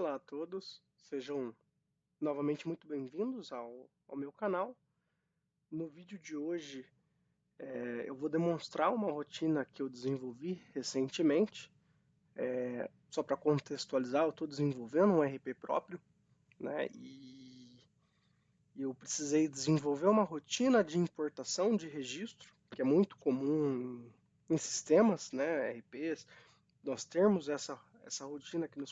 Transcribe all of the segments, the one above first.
Olá a todos, sejam novamente muito bem-vindos ao meu canal. No vídeo de hoje eu vou demonstrar uma rotina que eu desenvolvi recentemente. Só para contextualizar, eu estou desenvolvendo um RP próprio, né? E eu precisei desenvolver uma rotina de importação de registro, que é muito comum em sistemas, né, RPs. Nós temos essa rotina que nos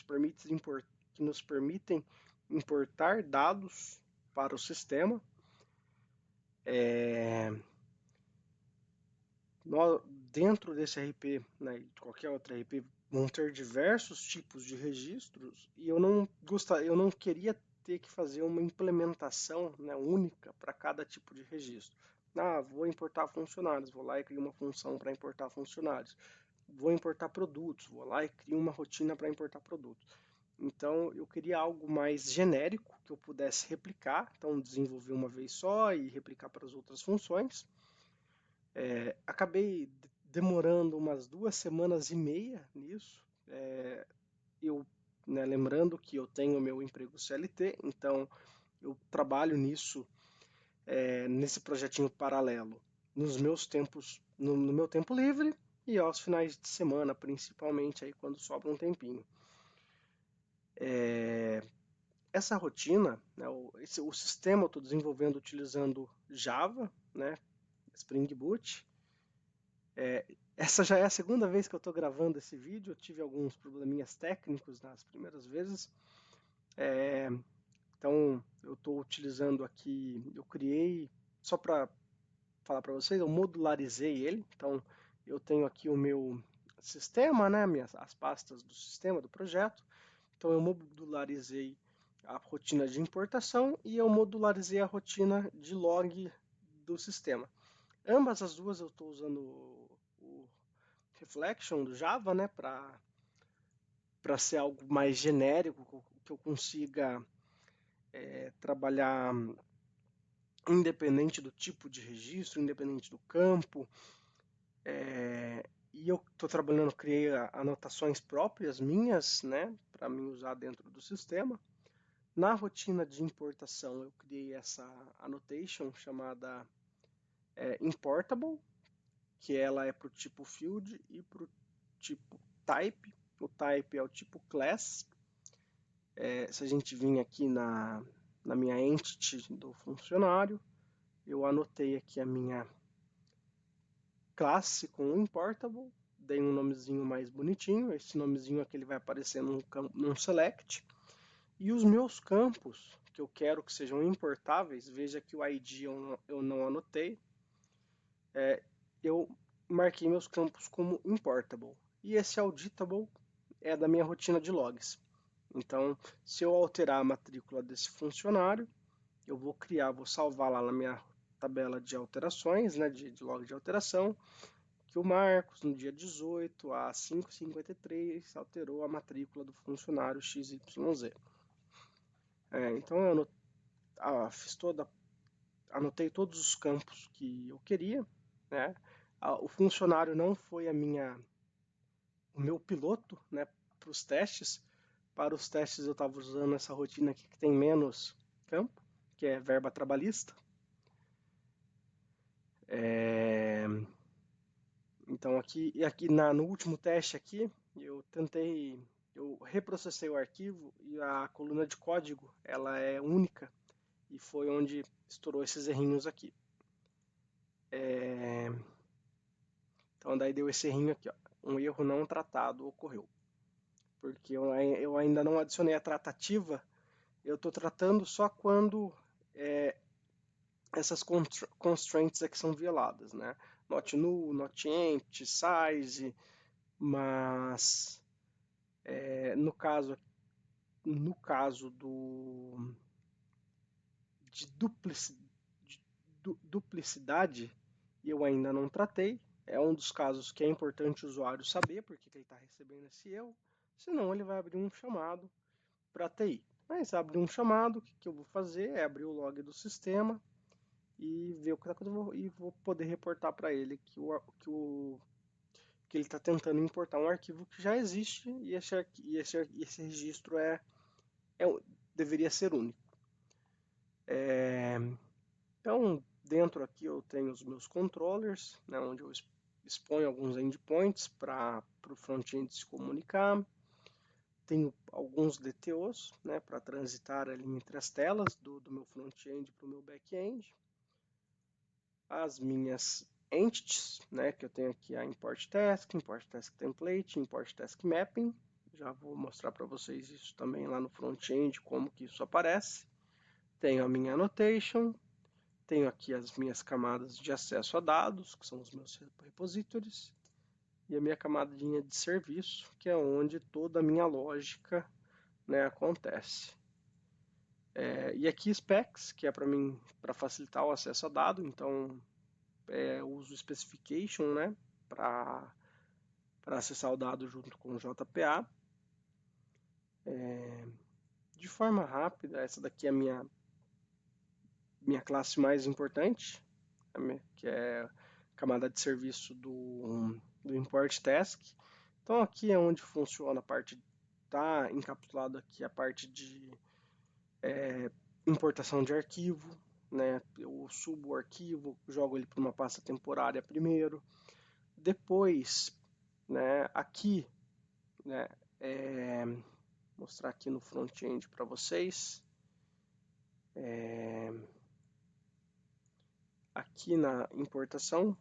permitem importar dados para o sistema. Dentro desse RP, né, e de qualquer outro RP, vão ter diversos tipos de registros e eu não queria ter que fazer uma implementação, né, única para cada tipo de registro. Vou importar funcionários, vou lá e crio uma função para importar funcionários. Vou importar produtos, vou lá e crio uma rotina para importar produtos. Então eu queria algo mais genérico que eu pudesse replicar, então desenvolver uma vez só e replicar para as outras funções. Acabei demorando umas 2 semanas e meia nisso. Eu, né, lembrando que eu tenho meu emprego CLT, então eu trabalho nisso, nesse projetinho paralelo, nos meus tempos, no meu tempo livre e aos finais de semana, principalmente aí quando sobra um tempinho. Essa rotina, né, o sistema eu estou desenvolvendo utilizando Java, né, Spring Boot. Essa já é a segunda vez que eu estou gravando esse vídeo. Eu tive alguns probleminhas técnicos nas primeiras vezes. Então, eu estou utilizando aqui, eu criei, só para falar para vocês, eu modularizei ele. Então, eu tenho aqui o meu sistema, né, as pastas do sistema, do projeto. Então, eu modularizei a rotina de importação e eu modularizei a rotina de log do sistema. Ambas as duas eu estou usando o Reflection do Java, né, para ser algo mais genérico, que eu consiga trabalhar independente do tipo de registro, independente do campo. E eu estou trabalhando, criei anotações próprias minhas, né, para mim usar dentro do sistema. Na rotina de importação, eu criei essa annotation chamada importable, que ela é para o tipo field e para o tipo type. O type é o tipo class. Se a gente vir aqui na minha entity do funcionário, eu anotei aqui a minha classe com importable, dei um nomezinho mais bonitinho, esse nomezinho aqui ele vai aparecer num select, e os meus campos, que eu quero que sejam importáveis, veja que o ID eu não anotei, eu marquei meus campos como importable, e esse auditable é da minha rotina de logs. Então, se eu alterar a matrícula desse funcionário, eu vou salvar lá na minha tabela de alterações, né, de log de alteração, que o Marcos, no dia 18, às 5h53, alterou a matrícula do funcionário XYZ. Então, eu fiz anotei todos os campos que eu queria, né? O funcionário não foi o meu piloto, né, para os testes. Para os testes eu estava usando essa rotina aqui que tem menos campo, que é verba trabalhista. Então aqui no último teste aqui, eu reprocessei o arquivo e a coluna de código ela é única e foi onde estourou esses errinhos aqui. Então daí deu esse errinho aqui, ó, um erro não tratado ocorreu, porque eu ainda não adicionei a tratativa. Eu estou tratando só quando essas constraints aqui são violadas, né? Not null, not empty, size, mas no caso de duplicidade, eu ainda não tratei. É um dos casos que é importante o usuário saber porque ele está recebendo esse erro, senão ele vai abrir um chamado para TI. Mas abrir um chamado, o que eu vou fazer é abrir o log do sistema e ver o que está acontecendo e vou poder reportar para ele que ele está tentando importar um arquivo que já existe e esse registro é deveria ser único. Então, dentro aqui eu tenho os meus controllers, né, onde eu exponho alguns endpoints para o front-end se comunicar. Tenho alguns DTOs, né, para transitar ali entre as telas do meu front-end para o meu back-end. As minhas entities, né, que eu tenho aqui a import task template, import task mapping. Já vou mostrar para vocês isso também lá no front-end, como que isso aparece. Tenho a minha annotation, tenho aqui as minhas camadas de acesso a dados, que são os meus repositories, e a minha camadinha de serviço, que é onde toda a minha lógica, né, acontece. E aqui specs, que é para mim, para facilitar o acesso a dado, então eu uso specification, né, para acessar o dado junto com o JPA. De forma rápida, essa daqui é a minha classe mais importante, que é a camada de serviço do import task. Então aqui é onde funciona a parte, está encapsulado aqui a parte de importação de arquivo, né? Eu subo o arquivo, jogo ele para uma pasta temporária primeiro, depois, né? Aqui, né? Mostrar aqui no front-end para vocês. Aqui na importação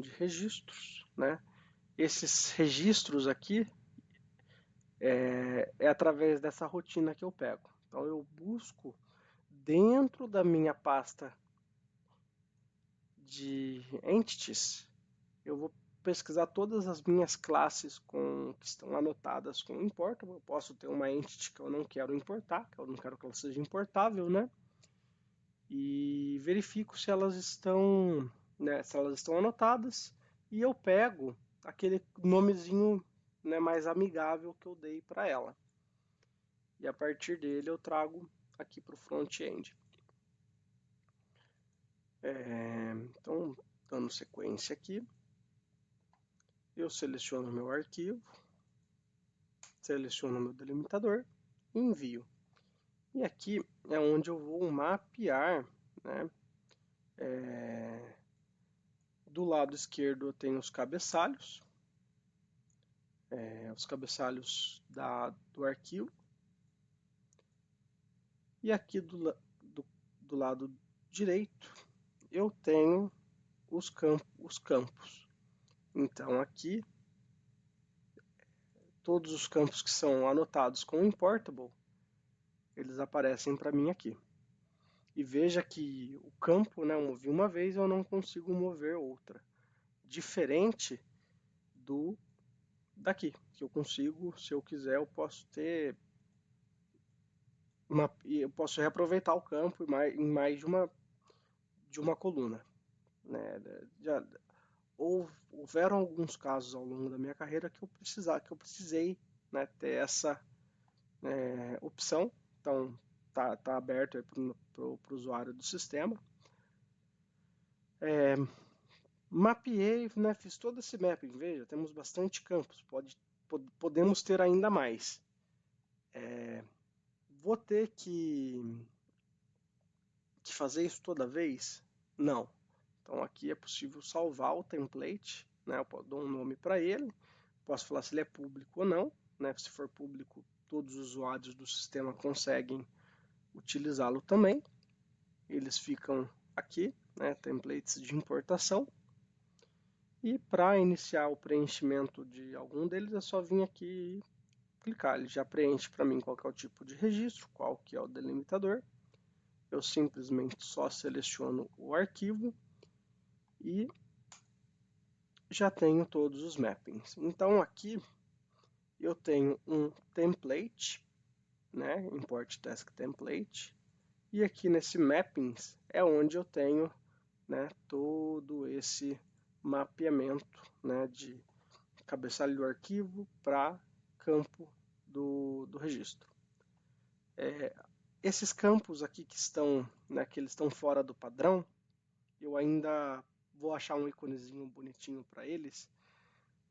de registros, né? Esses registros aqui é através dessa rotina que eu pego. Então eu busco dentro da minha pasta de entities, eu vou pesquisar todas as minhas classes que estão anotadas com importable. Eu posso ter uma entity que eu não quero importar, que eu não quero que ela seja importável, né? E verifico se elas estão, né, se elas estão anotadas, e eu pego aquele nomezinho, né, mais amigável que eu dei para ela. E a partir dele eu trago aqui para o front-end. Então, dando sequência aqui, eu seleciono meu arquivo, seleciono meu delimitador e envio. E aqui é onde eu vou mapear, né? Do lado esquerdo eu tenho os cabeçalhos, do arquivo. E aqui do lado direito eu tenho os campos. Então aqui, todos os campos que são anotados com importable, eles aparecem para mim aqui. E veja que o campo, né, eu movi uma vez, eu não consigo mover outra. Diferente daqui, que eu consigo, se eu quiser, eu posso ter eu posso reaproveitar o campo em mais de uma coluna, né? Houveram alguns casos ao longo da minha carreira que eu precisei, né, ter essa opção. Então tá aberto para o usuário do sistema. Mapeei, né, fiz todo esse mapping. Veja, temos bastante campos, podemos ter ainda mais. Vou ter que fazer isso toda vez? Não. Então aqui é possível salvar o template, né? Eu dou um nome para ele, posso falar se ele é público ou não, né? Se for público, todos os usuários do sistema conseguem utilizá-lo também. Eles ficam aqui, né? Templates de importação. E para iniciar o preenchimento de algum deles, é só vir aqui e clicar. Ele já preenche para mim qual que é o tipo de registro, qual que é o delimitador. Eu simplesmente só seleciono o arquivo e já tenho todos os mappings. Então aqui eu tenho um template, né, import task template, e aqui nesse mappings é onde eu tenho, né, todo esse mapeamento, né, de cabeçalho do arquivo para campo do registro. Esses campos aqui que estão, né, que eles estão fora do padrão, eu ainda vou achar um íconezinho bonitinho para eles,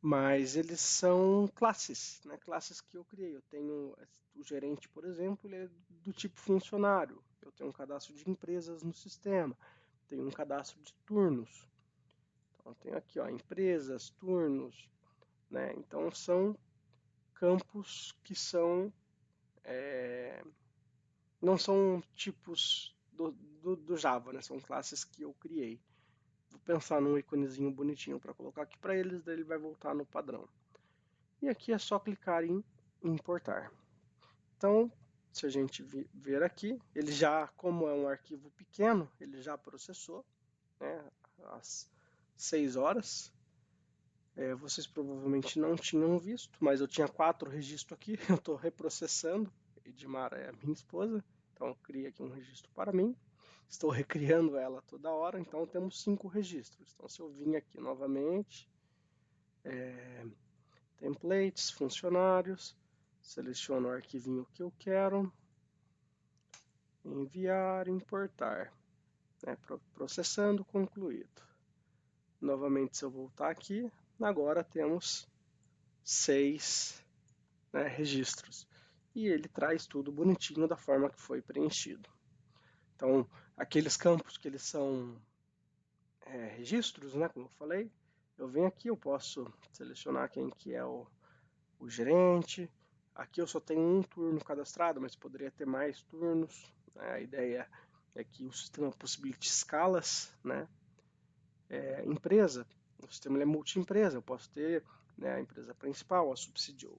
mas eles são classes, né? Classes que eu criei. Eu tenho o gerente, por exemplo, ele é do tipo funcionário. Eu tenho um cadastro de empresas no sistema, tenho um cadastro de turnos. Então, eu tenho aqui, ó, empresas, turnos, né? Então, são campos que são, não são tipos do Java, né? São classes que eu criei. Vou pensar num íconezinho bonitinho para colocar aqui para eles, daí ele vai voltar no padrão. E aqui é só clicar em importar. Então, se a gente ver aqui, ele já, como é um arquivo pequeno, ele já processou, né, às 6 horas. Vocês provavelmente não tinham visto, mas eu tinha 4 registros aqui, eu estou reprocessando. Edmara é a minha esposa, então eu criei aqui um registro para mim. Estou recriando ela toda hora, então temos 5 registros. Então, se eu vim aqui novamente, templates, funcionários, seleciono o arquivinho que eu quero, enviar, importar, né, processando, concluído. Novamente, se eu voltar aqui, agora temos 6, né, registros. E ele traz tudo bonitinho da forma que foi preenchido. Então, aqueles campos que eles são registros, né, como eu falei, eu venho aqui, eu posso selecionar quem que é o gerente. Aqui eu só tenho um turno cadastrado, mas poderia ter mais turnos, né? A ideia é que o sistema possibilite escalas, né? Empresa, o sistema é multi-empresa, eu posso ter, né, a empresa principal,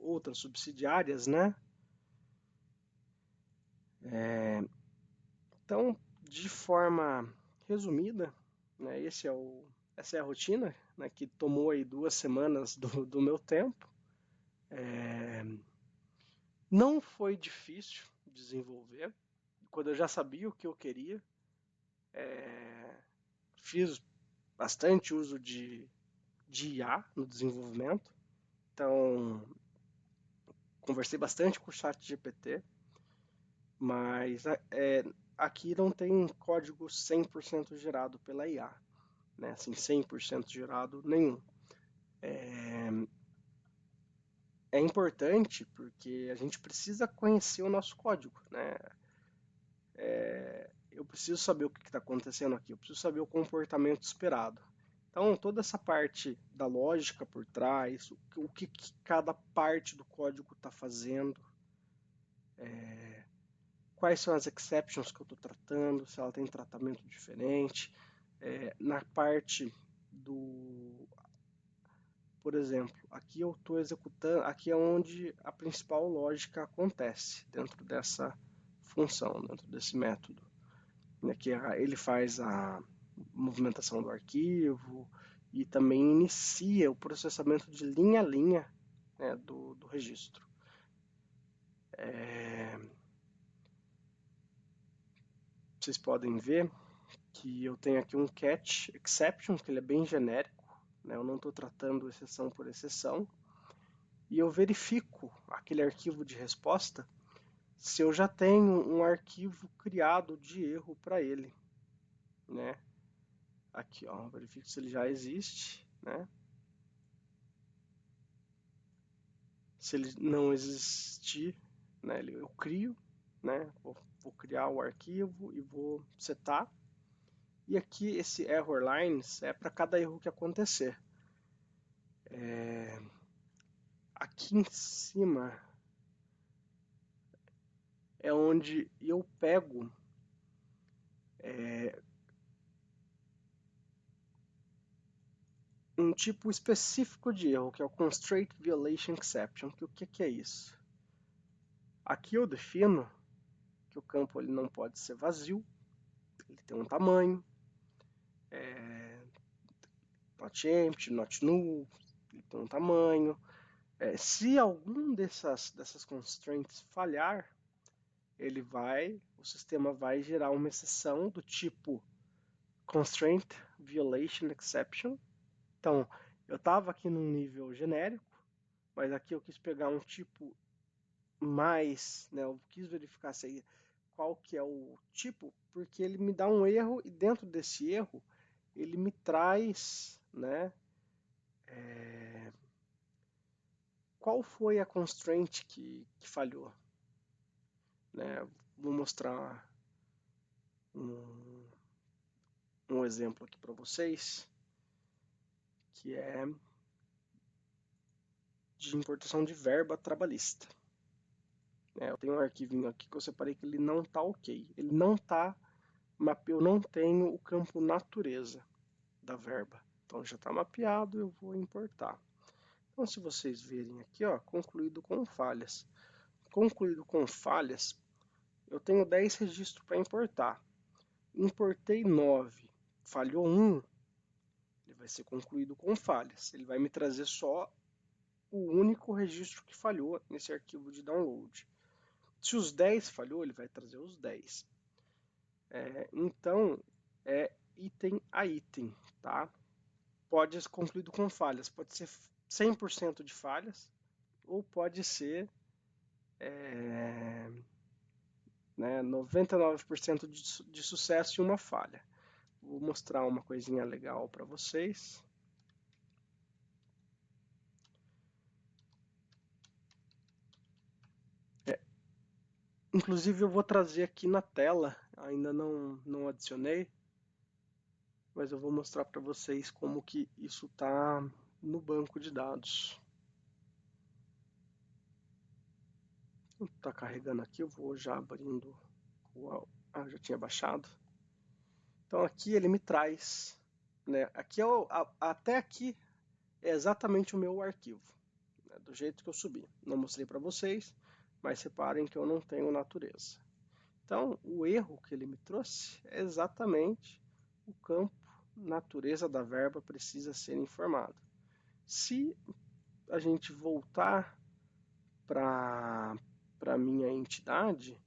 outras subsidiárias, né? Então, de forma resumida, né, essa é a rotina, né, que tomou aí 2 semanas do meu tempo. Não foi difícil desenvolver, quando eu já sabia o que eu queria. Fiz bastante uso de IA no desenvolvimento, então conversei bastante com o chat GPT, mas aqui não tem código 100% gerado pela IA, né? Assim, 100% gerado nenhum. É importante porque a gente precisa conhecer o nosso código, né? Eu preciso saber o que está acontecendo aqui, eu preciso saber o comportamento esperado. Então, toda essa parte da lógica por trás, o que cada parte do código está fazendo, quais são as exceptions que eu estou tratando, se ela tem tratamento diferente. Na parte do. Por exemplo, aqui eu estou executando, aqui é onde a principal lógica acontece, dentro dessa função, dentro desse método, né, que ele faz a movimentação do arquivo e também inicia o processamento de linha a linha, né, do registro. Vocês podem ver que eu tenho aqui um catch exception, que ele é bem genérico, né, eu não estou tratando exceção por exceção, e eu verifico aquele arquivo de resposta se eu já tenho um arquivo criado de erro para ele, né? Aqui, ó, verifico se ele já existe, né? Se ele não existir, né, eu crio, né? Vou criar o arquivo e vou setar. E aqui esse error lines é para cada erro que acontecer. Aqui em cima é onde eu pego um tipo específico de erro, que é o Constraint Violation Exception. Que o que é isso? Aqui eu defino que o campo ele não pode ser vazio, ele tem um tamanho, not empty, not null, ele tem um tamanho. Se algum dessas constraints falhar, o sistema vai gerar uma exceção do tipo Constraint Violation Exception. Então, eu estava aqui num nível genérico, mas aqui eu quis pegar um tipo mais, né, eu quis verificar qual que é o tipo, porque ele me dá um erro e dentro desse erro ele me traz, né, qual foi a constraint que falhou? Né? Vou mostrar um exemplo aqui para vocês, que é de importação de verba trabalhista. Eu tenho um arquivinho aqui que eu separei que ele não está ok. Ele não está, eu não tenho o campo natureza da verba. Então já está mapeado, eu vou importar. Então se vocês verem aqui, ó, concluído com falhas. Concluído com falhas, eu tenho 10 registros para importar. Importei 9, falhou 1, ele vai ser concluído com falhas. Ele vai me trazer só o único registro que falhou nesse arquivo de download. Se os 10 falhou, ele vai trazer os 10. Então, é item a item, tá? Pode ser concluído com falhas, pode ser 100% de falhas, ou pode ser 99% de sucesso e uma falha. Vou mostrar uma coisinha legal para vocês. Inclusive eu vou trazer aqui na tela, ainda não adicionei, mas eu vou mostrar para vocês como que isso está no banco de dados. Está carregando aqui, eu vou já abrindo já tinha baixado. Então aqui ele me traz, né? Aqui até aqui é exatamente o meu arquivo, né, do jeito que eu subi. Não mostrei para vocês, mas reparem que eu não tenho natureza. Então o erro que ele me trouxe é exatamente o campo natureza da verba precisa ser informado. Se a gente voltar para a minha entidade,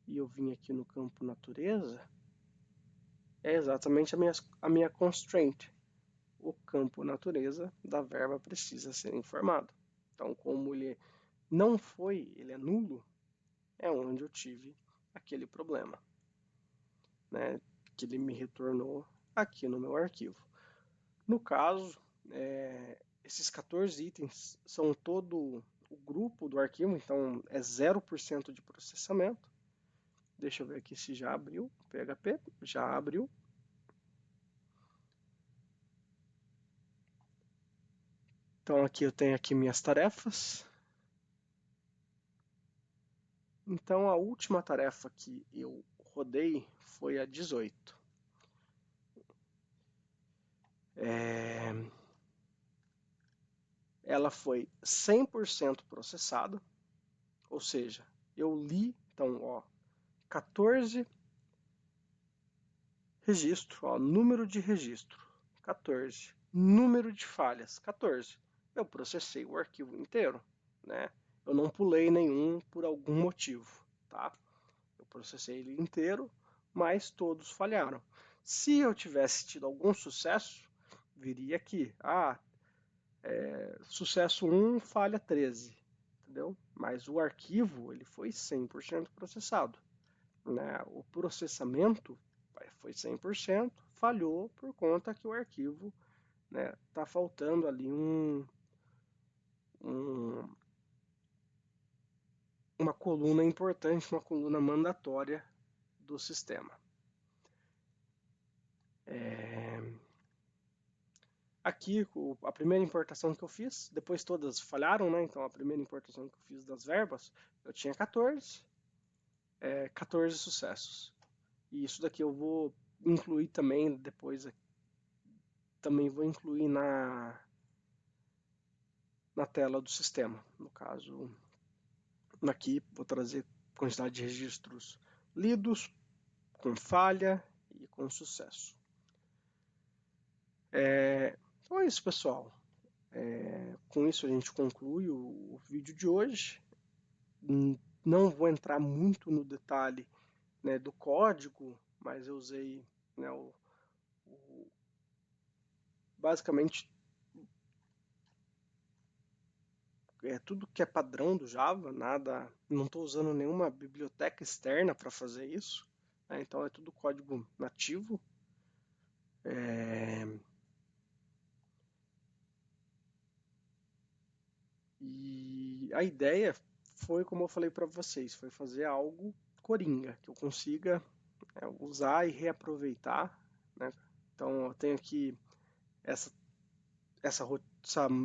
e eu vim aqui no campo natureza, é exatamente a minha constraint. O campo natureza da verba precisa ser informado. Então, como ele não foi, ele é nulo, é onde eu tive aquele problema, né, que ele me retornou aqui no meu arquivo. No caso, esses 14 itens são todo o grupo do arquivo, então é 0% de processamento. Deixa eu ver aqui se já abriu. PHP já abriu. Então aqui eu tenho aqui minhas tarefas. Então a última tarefa que eu rodei foi a 18. Ela foi 100% processada, ou seja, eu li, então, ó, 14 registro, ó, número de registro, 14. Número de falhas, 14. Eu processei o arquivo inteiro, né? Eu não pulei nenhum por algum motivo, tá? Eu processei ele inteiro, mas todos falharam. Se eu tivesse tido algum sucesso, viria aqui, sucesso 1, falha 13, entendeu? Mas o arquivo, ele foi 100% processado, né? O processamento foi 100%, falhou por conta que o arquivo, né, tá faltando ali uma coluna importante, uma coluna mandatória do sistema. Aqui, a primeira importação que eu fiz, depois todas falharam, né? Então a primeira importação que eu fiz das verbas, eu tinha 14 sucessos. E isso daqui eu vou incluir também depois, também vou incluir na tela do sistema. No caso, aqui vou trazer quantidade de registros lidos, com falha e com sucesso. Então é isso, pessoal. Com isso a gente conclui o vídeo de hoje. Não vou entrar muito no detalhe, né, do código, mas eu usei, né, basicamente tudo que é padrão do Java, não estou usando nenhuma biblioteca externa para fazer isso, né, então é tudo código nativo. E a ideia foi, como eu falei para vocês, foi fazer algo coringa, que eu consiga usar e reaproveitar, né? Então eu tenho aqui essa,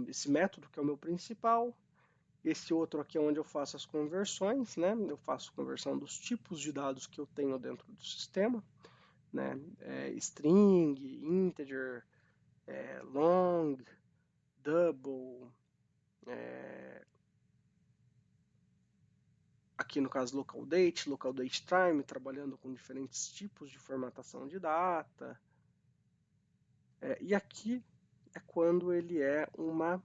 esse método que é o meu principal. Esse outro aqui é onde eu faço as conversões, né? Eu faço conversão dos tipos de dados que eu tenho dentro do sistema, né? String, integer, long, double, aqui no caso local date time, trabalhando com diferentes tipos de formatação de data. E aqui é quando ele é uma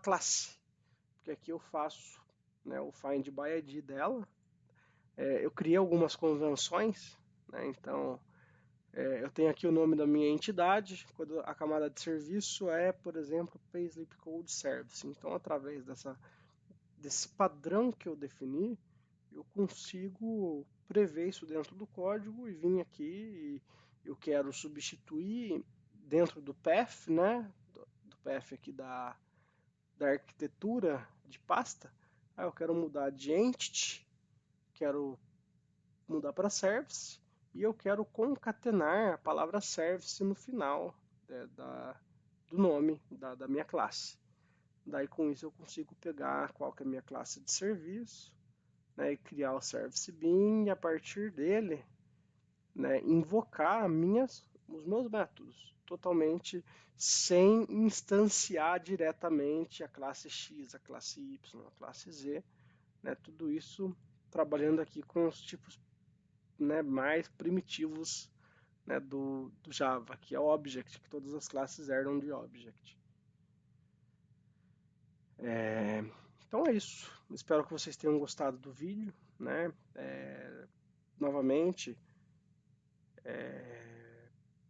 classe, porque aqui eu faço, né, o find by ID dela. Eu criei algumas convenções, né, então eu tenho aqui o nome da minha entidade, quando a camada de serviço é, por exemplo, Payslip Code Service. Então, através desse padrão que eu defini, eu consigo prever isso dentro do código e vir aqui e eu quero substituir dentro do path, né, do path aqui da arquitetura de pasta. Aí eu quero mudar de entity, quero mudar para service e eu quero concatenar a palavra service no final do nome da minha classe. Daí com isso eu consigo pegar qual que é a minha classe de serviço, né, e criar o service bin e a partir dele, né, invocar os meus métodos totalmente sem instanciar diretamente a classe X, a classe Y, a classe Z, né, tudo isso trabalhando aqui com os tipos, né, mais primitivos, né, do Java, que é o Object, que todas as classes herdam de Object. Então é isso. Espero que vocês tenham gostado do vídeo, né? Novamente,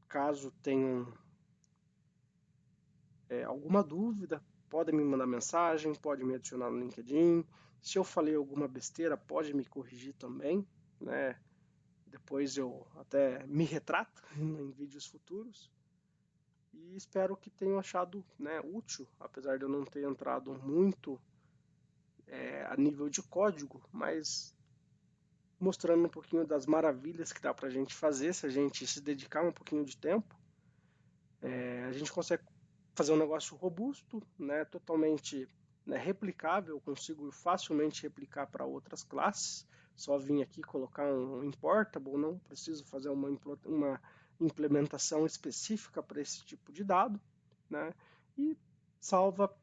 caso tenham alguma dúvida, podem me mandar mensagem, pode me adicionar no LinkedIn. Se eu falei alguma besteira, pode me corrigir também, né? Depois eu até me retrato em vídeos futuros. E espero que tenham achado, né, útil, apesar de eu não ter entrado muito a nível de código, mas mostrando um pouquinho das maravilhas que dá para a gente fazer se a gente se dedicar um pouquinho de tempo. A gente consegue fazer um negócio robusto, né, totalmente, né, replicável, eu consigo facilmente replicar para outras classes. Só vim aqui colocar um importable, não preciso fazer uma implementação específica para esse tipo de dado, né, e salva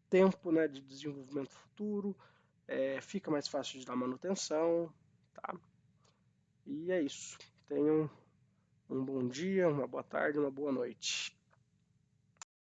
tempo, né, de desenvolvimento futuro, fica mais fácil de dar manutenção, tá? E é isso. Tenham um bom dia, uma boa tarde, uma boa noite.